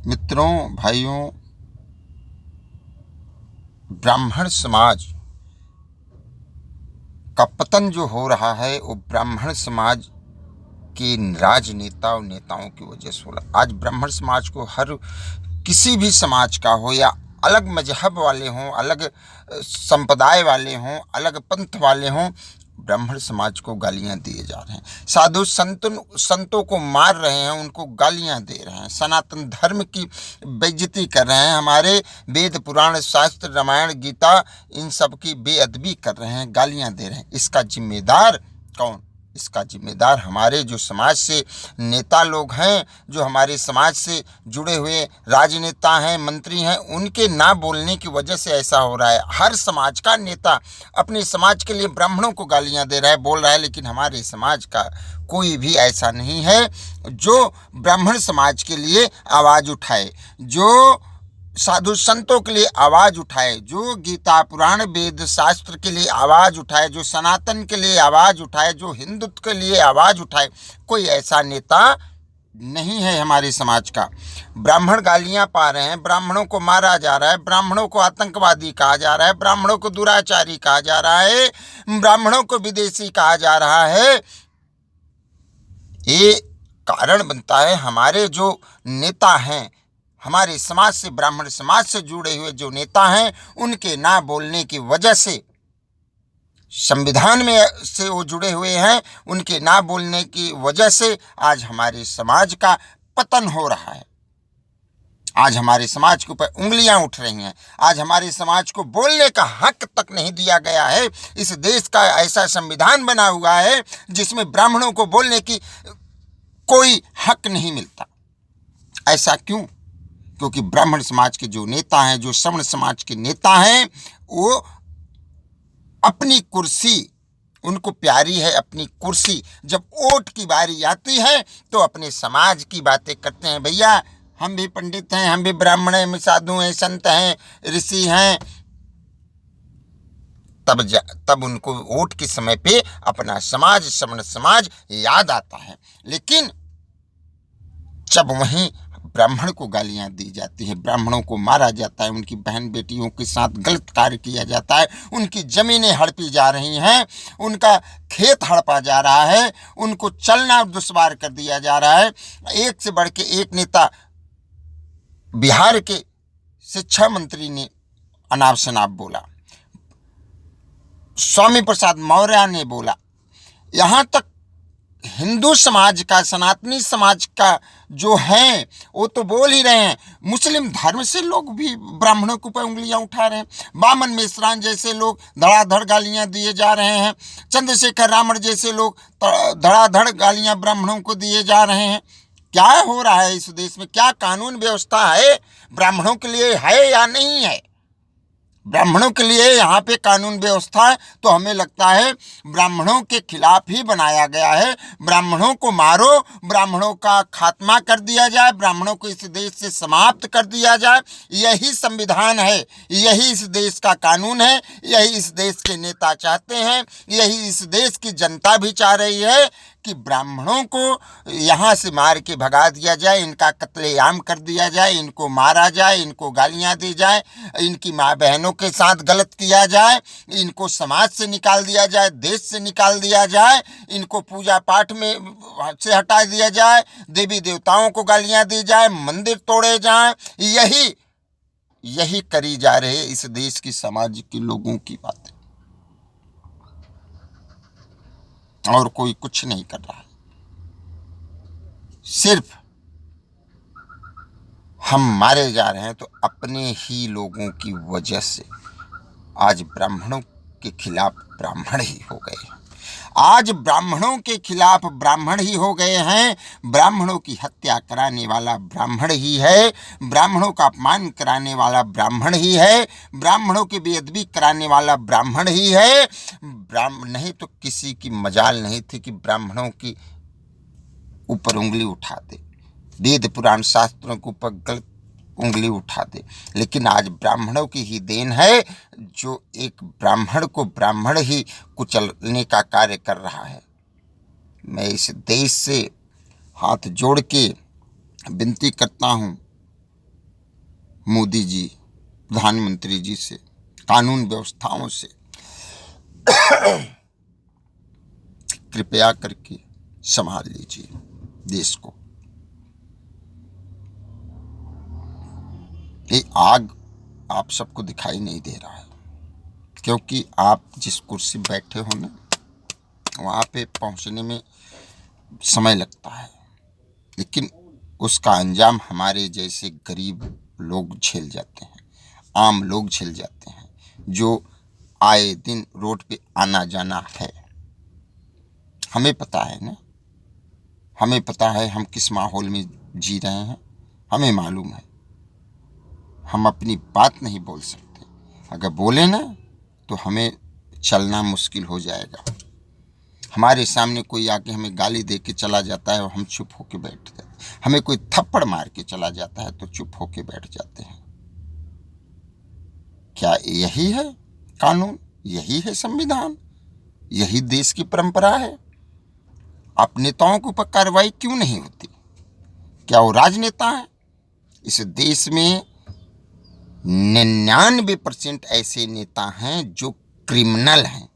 मित्रों, भाइयों, ब्राह्मण समाज का पतन जो हो रहा है वो ब्राह्मण समाज के राजनेता और नेताओं की वजह से हो रहा। आज ब्राह्मण समाज को हर किसी भी समाज का हो या अलग मजहब वाले हों, अलग संप्रदाय वाले हों, अलग पंथ वाले हों, ब्राह्मण समाज को गालियां दिए जा रहे हैं। साधु संतों को मार रहे हैं, उनको गालियां दे रहे हैं, सनातन धर्म की बेइज्जती कर रहे हैं, हमारे वेद पुराण शास्त्र रामायण गीता इन सब की बेअदबी कर रहे हैं, गालियां दे रहे हैं। इसका जिम्मेदार कौन? इसका जिम्मेदार हमारे जो समाज से नेता लोग हैं, जो हमारे समाज से जुड़े हुए राजनेता हैं, मंत्री हैं, उनके ना बोलने की वजह से ऐसा हो रहा है। हर समाज का नेता अपने समाज के लिए ब्राह्मणों को गालियां दे रहा है, बोल रहा है, लेकिन हमारे समाज का कोई भी ऐसा नहीं है जो ब्राह्मण समाज के लिए आवाज़ उठाए, जो साधु संतों के लिए आवाज उठाए, जो गीता पुराण वेद शास्त्र के लिए आवाज उठाए, जो सनातन के लिए आवाज उठाए, जो हिंदुत्व के लिए आवाज उठाए। कोई ऐसा नेता नहीं है हमारे समाज का। ब्राह्मण गालियां पा रहे हैं, ब्राह्मणों को मारा जा रहा है, ब्राह्मणों को आतंकवादी कहा जा रहा है, ब्राह्मणों को दुराचारी कहा जा रहा है, ब्राह्मणों को विदेशी कहा जा रहा है। ये कारण बनता है हमारे जो नेता हैं, हमारे समाज से, ब्राह्मण समाज से जुड़े हुए जो नेता हैं, उनके ना बोलने की वजह से, संविधान में से वो जुड़े हुए हैं, उनके ना बोलने की वजह से आज हमारे समाज का पतन हो रहा है। आज हमारे समाज के ऊपर उंगलियां उठ रही हैं। आज हमारे समाज को बोलने का हक तक नहीं दिया गया है। इस देश का ऐसा संविधान बना हुआ है जिसमें ब्राह्मणों को बोलने की कोई हक नहीं मिलता। ऐसा क्यों? क्योंकि ब्राह्मण समाज के जो नेता हैं, जो सवर्ण समाज के नेता हैं, वो अपनी कुर्सी, उनको प्यारी है अपनी कुर्सी। जब वोट की बारी आती है तो अपने समाज की बातें करते हैं। भैया, हम भी पंडित हैं, हम भी ब्राह्मण हैं, हम साधु हैं, संत हैं, ऋषि हैं। तब उनको वोट के समय पे अपना समाज, सवर्ण समाज याद आता है। लेकिन जब वहीं ब्राह्मण को गालियां दी जाती है, ब्राह्मणों को मारा जाता है, उनकी बहन बेटियों के साथ गलत कार्य किया जाता है, उनकी जमीनें हड़पी जा रही हैं, उनका खेत हड़पा जा रहा है, उनको चलना दुश्वार कर दिया जा रहा है। एक से बढ़ के एक नेता, बिहार के शिक्षा मंत्री ने अनाप शनाप बोला, स्वामी प्रसाद मौर्य ने बोला, यहाँ तक हिंदू समाज का, सनातनी समाज का जो है वो तो बोल ही रहे हैं। मुस्लिम धर्म से लोग भी ब्राह्मणों के ऊपर उंगलियां उठा रहे हैं। बामन मिश्रान जैसे लोग धड़ाधड़ गालियां दिए जा रहे हैं। चंद्रशेखर रावण जैसे लोग धड़ाधड़ गालियां ब्राह्मणों को दिए जा रहे हैं। क्या हो रहा है इस देश में? क्या कानून व्यवस्था है? ब्राह्मणों के लिए है या नहीं है? ब्राह्मणों के लिए यहाँ पे कानून व्यवस्था तो हमें लगता है ब्राह्मणों के खिलाफ ही बनाया गया है। ब्राह्मणों को मारो, ब्राह्मणों का खात्मा कर दिया जाए, ब्राह्मणों को इस देश से समाप्त कर दिया जाए, यही संविधान है, यही इस देश का कानून है, यही इस देश के नेता चाहते हैं, यही इस देश की जनता भी चाह रही है कि ब्राह्मणों को यहाँ से मार के भगा दिया जाए, इनका कत्लेआम कर दिया जाए, इनको मारा जाए, इनको गालियाँ दी जाए, इनकी माँ बहनों के साथ गलत किया जाए, इनको समाज से निकाल दिया जाए, देश से निकाल दिया जाए, इनको पूजा पाठ में से हटा दिया जाए, देवी देवताओं को गालियाँ दी जाए, मंदिर तोड़े जाएं। यही करी जा रही इस देश की समाज के लोगों की बातें, और कोई कुछ नहीं कर रहा है। सिर्फ हम मारे जा रहे हैं तो अपने ही लोगों की वजह से। आज ब्राह्मणों के खिलाफ ब्राह्मण ही हो गए हैं। आज ब्राह्मणों के खिलाफ ब्राह्मण ही हो गए हैं। ब्राह्मणों की हत्या कराने वाला ब्राह्मण ही है, ब्राह्मणों का अपमान कराने वाला ब्राह्मण ही है, ब्राह्मणों की बेअदबी कराने वाला ब्राह्मण ही है। ब्राह्मण नहीं तो किसी की मजाल नहीं थी कि ब्राह्मणों की ऊपर उंगली उठाते, वेद पुराण शास्त्रों के ऊपर गलत उंगली उठाते। लेकिन आज ब्राह्मणों की ही देन है जो एक ब्राह्मण को ब्राह्मण ही कुचलने का कार्य कर रहा है। मैं इस देश से हाथ जोड़ के विनती करता हूँ मोदी जी, प्रधानमंत्री जी से, कानून व्यवस्थाओं से कृपया करके संभाल लीजिए देश को। ये आग आप सबको दिखाई नहीं दे रहा है, क्योंकि आप जिस कुर्सी पर बैठे हो ना, वहाँ पे पहुँचने में समय लगता है, लेकिन उसका अंजाम हमारे जैसे गरीब लोग झेल जाते हैं, आम लोग झेल जाते हैं, जो आए दिन रोड पे आना जाना है। हमें पता है ना, हमें पता है हम किस माहौल में जी रहे हैं, हमें मालूम है। हम अपनी बात नहीं बोल सकते, अगर बोले ना तो हमें चलना मुश्किल हो जाएगा। हमारे सामने कोई आके हमें गाली दे के चला जाता है और हम चुप होके बैठ जाते हैं। हमें कोई थप्पड़ मार के चला जाता है तो चुप होके बैठ जाते हैं। क्या यही है कानून? यही है संविधान? यही देश की परंपरा है? आप नेताओं के ऊपर कार्रवाई क्यों नहीं होती? क्या वो राजनेता है? इस देश में 99% ऐसे नेता हैं जो क्रिमिनल हैं,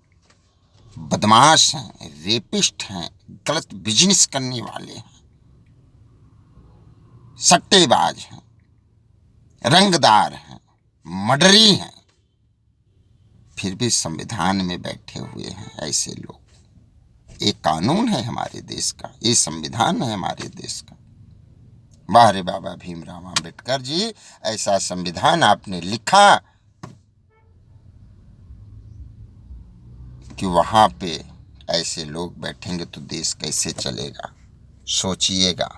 बदमाश हैं, रेपिस्ट हैं, गलत बिजनेस करने वाले हैं, सट्टेबाज हैं, रंगदार हैं, मर्डरी हैं, फिर भी संविधान में बैठे हुए हैं ऐसे लोग। ये कानून है हमारे देश का, ये संविधान है हमारे देश का। वाह रे बाबा भीमराव अम्बेडकर जी, ऐसा संविधान आपने लिखा कि वहां पे ऐसे लोग बैठेंगे तो देश कैसे चलेगा, सोचिएगा।